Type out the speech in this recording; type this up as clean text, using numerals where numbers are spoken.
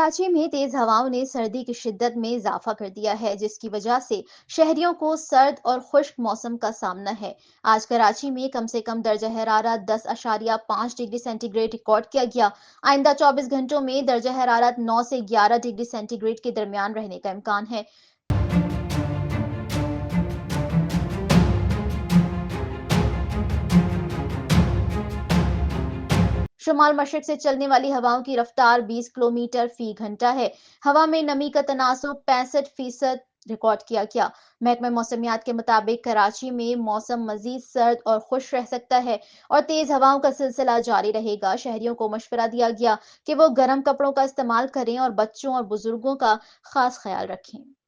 کراچی میں تیز ہواؤں نے سردی کی شدت میں اضافہ کر دیا ہے، جس کی وجہ سے شہریوں کو سرد اور خشک موسم کا سامنا ہے۔ آج کراچی میں کم سے کم درجہ حرارت 10.5 ڈگری سینٹی گریڈ ریکارڈ کیا گیا۔ آئندہ 24 گھنٹوں میں درجہ حرارت 9 سے 11 ڈگری سینٹی گریڈ کے درمیان رہنے کا امکان ہے۔ شمال مشرق سے چلنے والی ہواؤں کی رفتار 20 کلومیٹر فی گھنٹہ ہے۔ ہوا میں نمی کا تناسب 65% ریکارڈ کیا گیا۔ محکمہ موسمیات کے مطابق کراچی میں موسم مزید سرد اور خشک رہ سکتا ہے اور تیز ہواؤں کا سلسلہ جاری رہے گا۔ شہریوں کو مشورہ دیا گیا کہ وہ گرم کپڑوں کا استعمال کریں اور بچوں اور بزرگوں کا خاص خیال رکھیں۔